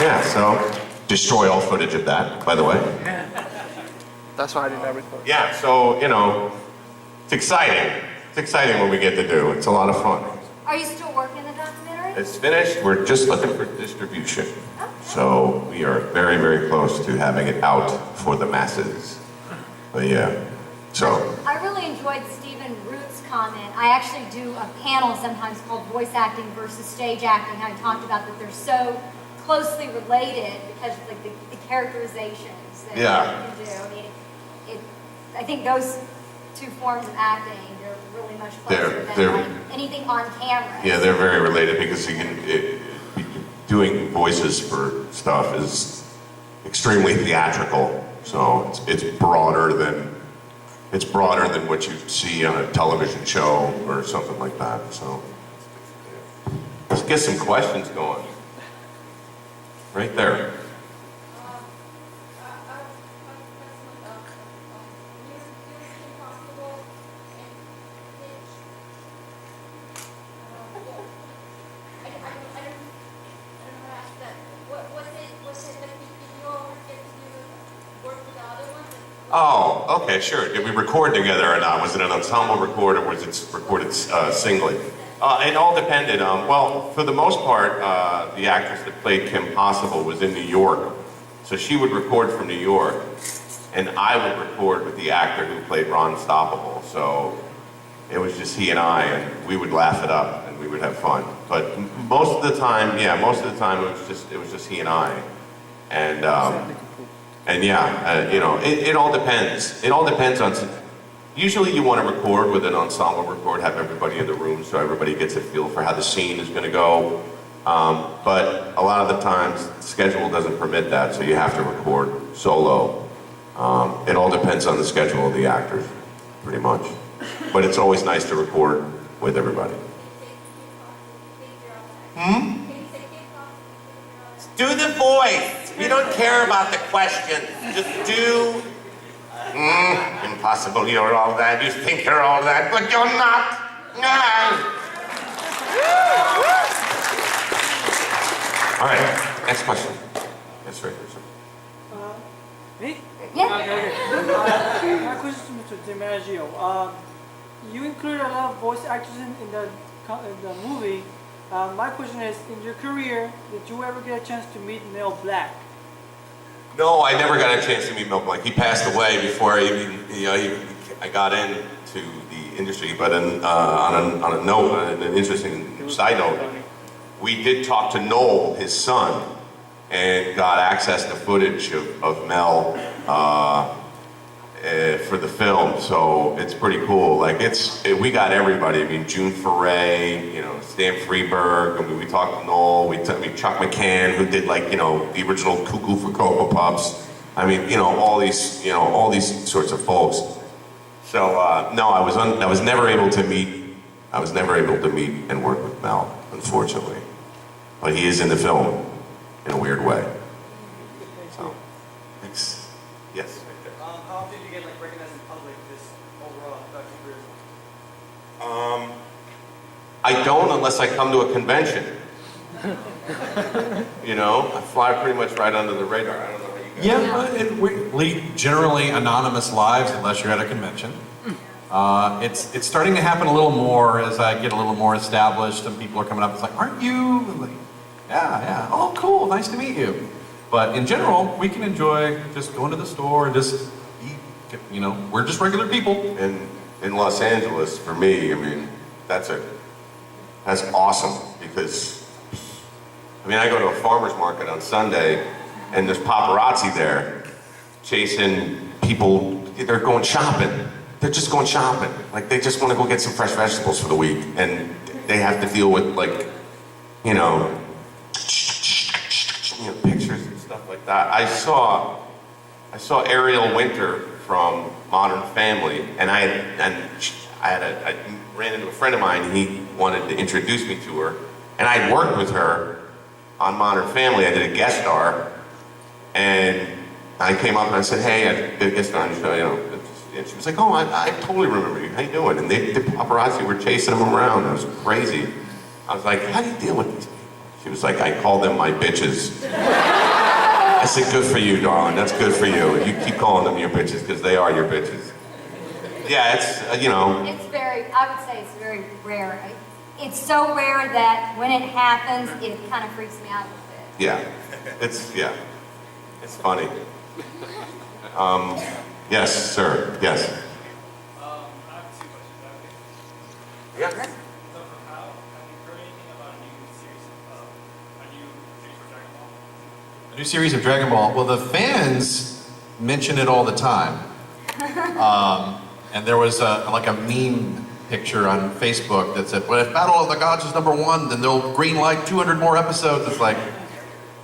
Yeah, so destroy all footage of that, by the way. That's why I did not record. Yeah, so, you know, it's exciting. It's exciting what we get to do. It's a lot of fun. Are you still working the documentary? It's finished. We're just looking for distribution. So we are very, very close to having it out for the masses. But yeah, so. I really enjoyed Stephen Root's comment. I actually do a panel sometimes called Voice Acting versus Stage Acting. I talked about that they're so closely related because of like the characterizations that you do. I mean, I think those two forms of acting, they're really much closer than like anything on camera. Yeah, they're very related because you can, doing voices for stuff is extremely theatrical. So it's broader than what you see on a television show or something like that. So let's get some questions going. Right there. Oh, okay, sure. Did we record together or not? Was it an ensemble record or was it recorded singly? It all depended. Well, for the most part, the actress that played Kim Possible was in New York. So she would record from New York, and I would record with the actor who played Ron Stoppable. So it was just he and I, and we would laugh it up, and we would have fun. But most of the time, it was just he and I. And yeah, you know, it all depends. It all depends on. Usually you want to record with an ensemble record, have everybody in the room so everybody gets a feel for how the scene is going to go. But a lot of the times, the schedule doesn't permit that, so you have to record solo. It all depends on the schedule of the actors, pretty much. But it's always nice to record with everybody. Do the voice. We don't care about the question. Just do. Impossible, you're all that. You think you're all that, but you're not. All right, next question. Yes, right there, sir. Me? Yeah. Okay. My question is to DiMaggio. You include a lot of voice actors in the movie. My question is, in your career, did you ever get a chance to meet Mel Black? No, I never got a chance to meet Mel Blanc. He passed away before I got into the industry. But on a note, an interesting side note, we did talk to Noel, his son, and got access to footage of Mel for the film. So it's pretty cool. Like we got everybody. I mean, June Foray, you know, Stan Freberg. I mean, we talked to Noel. We Chuck McCann, who did the original Cuckoo for Cocoa Puffs. I mean, all these sorts of folks. So no, I was never able to meet. I was never able to meet and work with Mel, unfortunately. But he is in the film in a weird way. So, thanks. Yes. How often did you get recognized in public this overall throughout your career? I don't unless I come to a convention. I fly pretty much right under the radar. I don't know how you guys. Yeah, we lead generally anonymous lives unless you're at a convention. It's starting to happen a little more as I get a little more established and people are coming up. It's like, aren't you? Like, yeah. Oh, cool. Nice to meet you. But in general, we can enjoy just going to the store and just eat. We're just regular people. And in Los Angeles, for me, I mean, that's awesome because, I go to a farmer's market on Sunday and there's paparazzi there chasing people. They're going shopping. They're just going shopping. Like, they just want to go get some fresh vegetables for the week. And they have to deal with, pictures and stuff like that. I saw Ariel Winter from Modern Family, and I ran into a friend of mine, and he wanted to introduce me to her. And I'd worked with her on Modern Family. I did a guest star, and I came up and I said, "Hey, I did a guest star on your show, And she was like, "Oh, I totally remember you. How you doing?" And the paparazzi were chasing them around. It was crazy. I was like, "How do you deal with these people?" She was like, "I call them my bitches." I said, good for you, darling. That's good for you. You keep calling them your bitches because they are your bitches. Yeah, it's, you know. It's very, I would say it's very rare. It's so rare that when it happens, it kind of freaks me out a little bit. Yeah. It's funny. Yes, sir. Yes. I have two questions. Yeah. So for Kyle, have you heard anything about a new series for Dragon Ball? A new series of Dragon Ball. Well, the fans mention it all the time. And there was like a meme picture on Facebook that said, well, if Battle of the Gods is #1, then they'll greenlight 200 more episodes. It's like,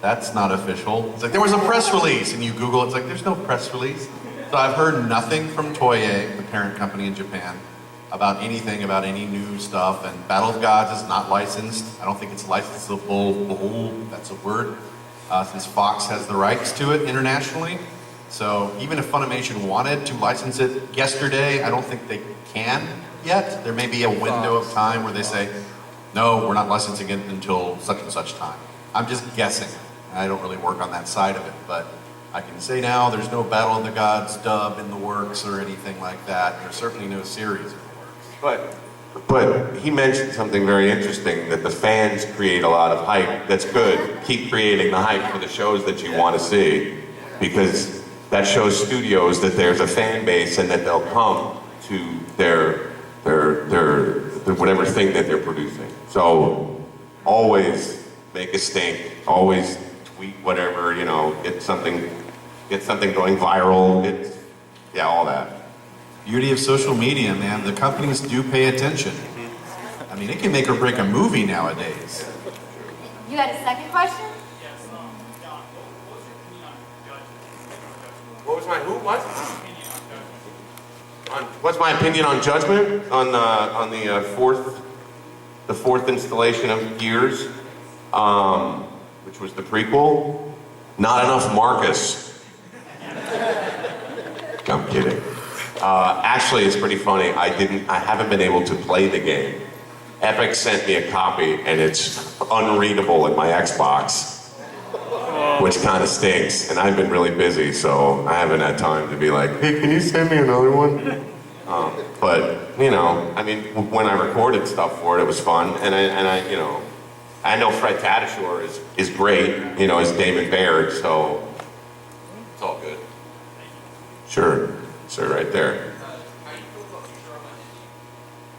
that's not official. It's like, there was a press release, and you Google, it's like, there's no press release. So I've heard nothing from Toei, the parent company in Japan, about anything, about any new stuff. And Battle of the Gods is not licensed. I don't think it's licensable, that's a word, since Fox has the rights to it internationally. So even if Funimation wanted to license it yesterday, I don't think they can yet. There may be a window of time where they say, no, we're not licensing it until such and such time. I'm just guessing. I don't really work on that side of it, but I can say now there's no Battle of the Gods dub in the works or anything like that. There's certainly no series in the works. But he mentioned something very interesting, that the fans create a lot of hype. That's good. Keep creating the hype for the shows that you want to see, because that shows studios that there's a fan base and that they'll come to their whatever thing that they're producing. So always make a stink. Always tweet whatever, you know, get something going viral. All that. Beauty of social media, man. The companies do pay attention. I mean, it can make or break a movie nowadays. You had a second question? Yes, John, what was your opinion on Judgment? What was my who? What? Opinion on Judgment? What's my opinion on Judgment? On the fourth installation of Gears, which was the prequel. Not enough Marcus. I'm kidding. Actually, it's pretty funny. I haven't been able to play the game. Epic sent me a copy, and it's unreadable in my Xbox, which kind of stinks. And I've been really busy, so I haven't had time to be like, hey, can you send me another one? But you know, I mean, when I recorded stuff for it, it was fun, and I you know, I know Fred Tatasciore is great, you know, as Damon Baird, so it's all good. Sure, right there.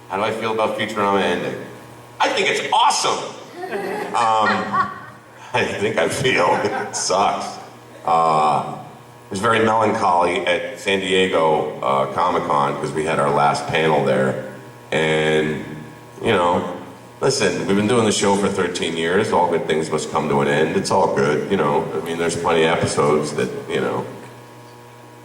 How do I feel about Futurama ending? I think it's awesome. I think I feel it sucks. It was very melancholy at San Diego Comic-Con because we had our last panel there, and you know, listen, we've been doing the show for 13 years. All good things must come to an end. It's all good, you know. I mean, there's plenty of episodes that, you know,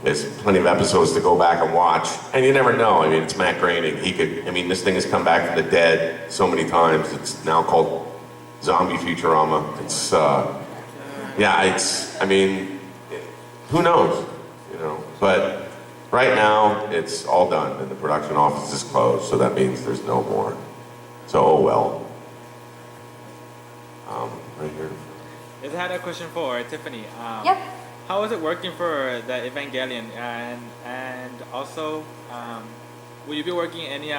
there's plenty of episodes to go back and watch. And you never know. I mean, it's Matt Groening. I mean, this thing has come back from the dead so many times. It's now called Zombie Futurama. It's, I mean, who knows, you know. But right now, it's all done and the production office is closed, so that means there's no more. So, oh well. Right here. I had a question for Tiffany. Yep. How is it working for the Evangelion? And also, will you be working any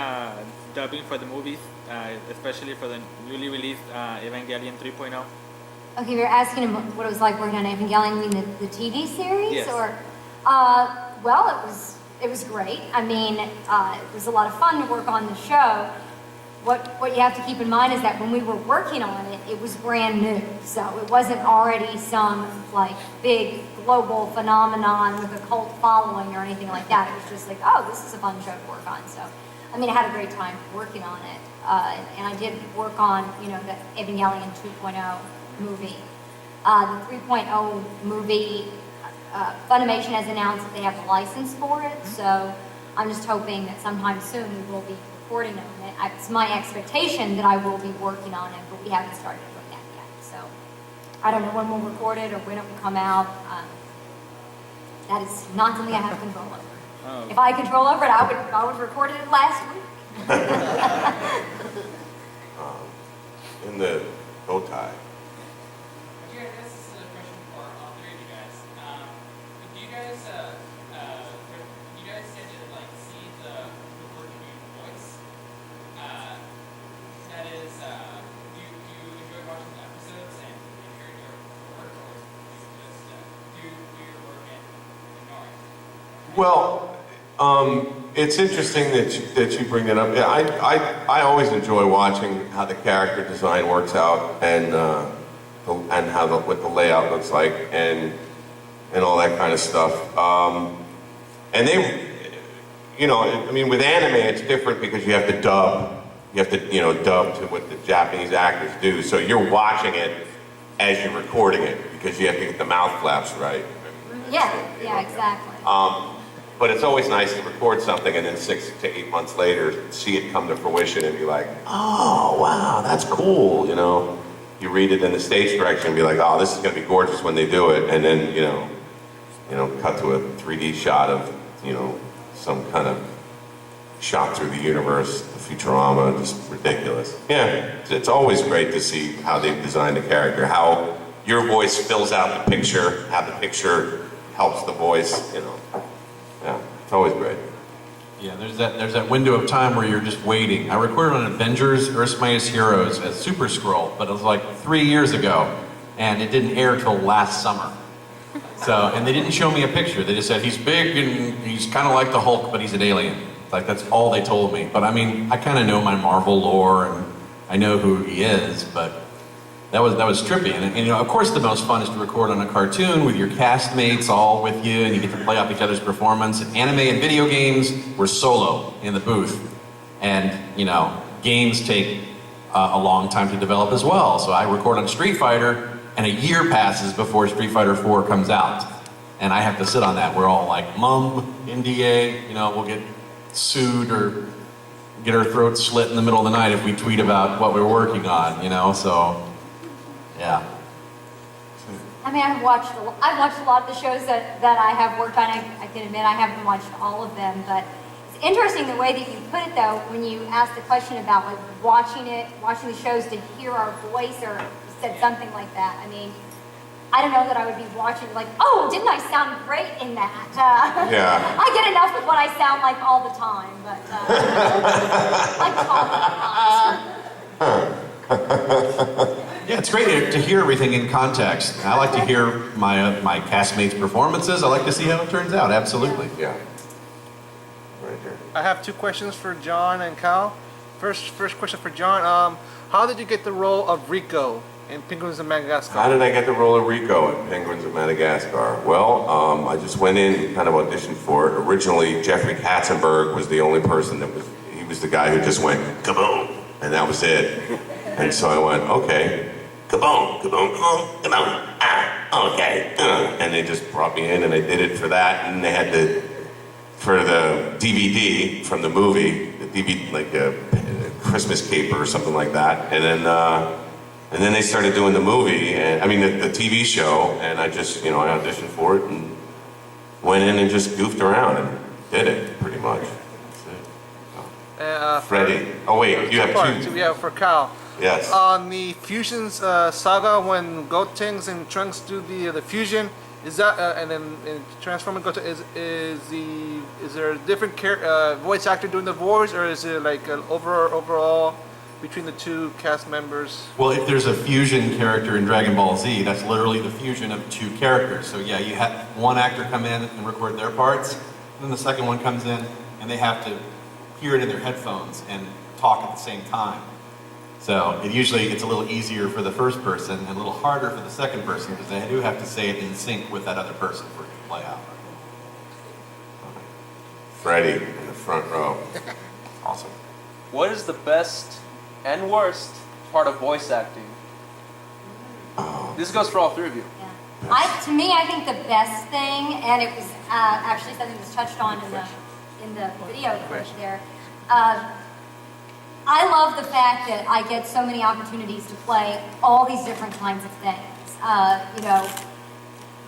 dubbing for the movies, especially for the newly released Evangelion 3.0? Okay, you're asking him what it was like working on Evangelion, you mean the TV series? Yes. Or, well, it was great. I mean, it was a lot of fun to work on the show. What you have to keep in mind is that when we were working on it, it was brand new. So it wasn't already some like big global phenomenon with a cult following or anything like that. It was just like, oh, this is a fun show to work on. So, I mean, I had a great time working on it. And I did work on, you know, the Evangelion 2.0 movie. The 3.0 movie, Funimation has announced that they have the license for it. So I'm just hoping that sometime soon we will be recording on it. It's my expectation that I will be working on it, but we haven't started doing that yet. So I don't know when we'll record it or when it will come out. That is not something I have control over. Oh. If I had control over it, I would record it last week. In the bow tie. Jared, this is a question for all three of you guys. Well, it's interesting that you bring that up. Yeah, I always enjoy watching how the character design works out and how what the layout looks like and all that kind of stuff. And they, you know, I mean, with anime it's different because you have to dub. You have to, you know, dub to what the Japanese actors do. So you're watching it as you're recording it because you have to get the mouth flaps right. Yeah, exactly. But it's always nice to record something and then 6 to 8 months later see it come to fruition and be like, oh wow, that's cool. You know, you read it in the stage direction and be like, oh, this is going to be gorgeous when they do it, and then you know, cut to a 3D shot of, you know, some kind of shot through the universe, Futurama, just ridiculous. Yeah, it's always great to see how they've designed a character, how your voice fills out the picture, how the picture helps the voice, you know. Yeah, it's always great. Yeah, there's that window of time where you're just waiting. I recorded on Avengers Earth's Mightiest Heroes as Super Scroll, but it was like 3 years ago, and it didn't air till last summer. So, and they didn't show me a picture. They just said he's big and he's kind of like the Hulk, but he's an alien. Like, that's all they told me. But I mean, I kind of know my Marvel lore and I know who he is, but that was trippy. And you know, of course the most fun is to record on a cartoon with your castmates all with you and you get to play off each other's performance. And anime and video games were solo in the booth. And, you know, games take a long time to develop as well. So I record on Street Fighter and a year passes before Street Fighter 4 comes out. And I have to sit on that. We're all like, mum, NDA, you know, we'll get sued or get our throats slit in the middle of the night if we tweet about what we're working on, you know, so, yeah. I mean, I've watched a lot of the shows that I have worked on. I can admit I haven't watched all of them, but it's interesting the way that you put it, though, when you asked the question about like watching the shows to hear our voice, or you said something like that. I mean, I don't know that I would be watching like, oh, didn't I sound great in that? Yeah. I get enough of what I sound like all the time, but I talk a lot. Yeah, it's great to hear everything in context. I like to hear my castmates' performances. I like to see how it turns out, absolutely. Yeah. Right here. I have 2 questions for John and Cal. First question for John. How did you get the role of Rico in Penguins of Madagascar? How did I get the role of Rico in Penguins of Madagascar? Well, I just went in and kind of auditioned for it. Originally, Jeffrey Katzenberg was the only person he was the guy who just went, kaboom, and that was it. And so I went, okay, kaboom, kaboom, kaboom, kaboom, okay. And they just brought me in and I did it for that, and they had for the DVD from the movie, the DVD, like a Christmas caper or something like that, and then they started doing the movie, and I mean the TV show, and I just, you know, I auditioned for it and went in and just goofed around and did it, pretty much. That's it. Freddie. Oh wait, you have 2. Yeah, for Cal. Yes. On the Fusions saga, when Gotenks and Trunks do the fusion, is that and then transform and Goten, is there a different voice actor doing the voice, or is it like an overall between the 2 cast members? Well, if there's a fusion character in Dragon Ball Z, that's literally the fusion of 2 characters. So yeah, you have one actor come in and record their parts, and then the second one comes in and they have to hear it in their headphones and talk at the same time. So it's a little easier for the first person and a little harder for the second person because they do have to say it in sync with that other person for it to play out. Freddie in the front row. Awesome. What is the best and worst part of voice acting? This goes for all 3 of you. Yeah. To me, I think the best thing, and it was actually something that was touched on in the video clip there. I love the fact that I get so many opportunities to play all these different kinds of things. You know,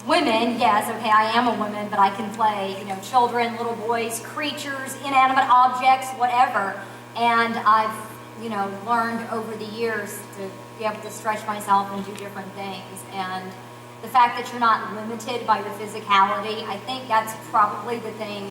women, yes, okay, I am a woman, but I can play, you know, children, little boys, creatures, inanimate objects, whatever. And I've, you know, learned over the years to be able to stretch myself and do different things. And the fact that you're not limited by your physicality, I think that's probably the thing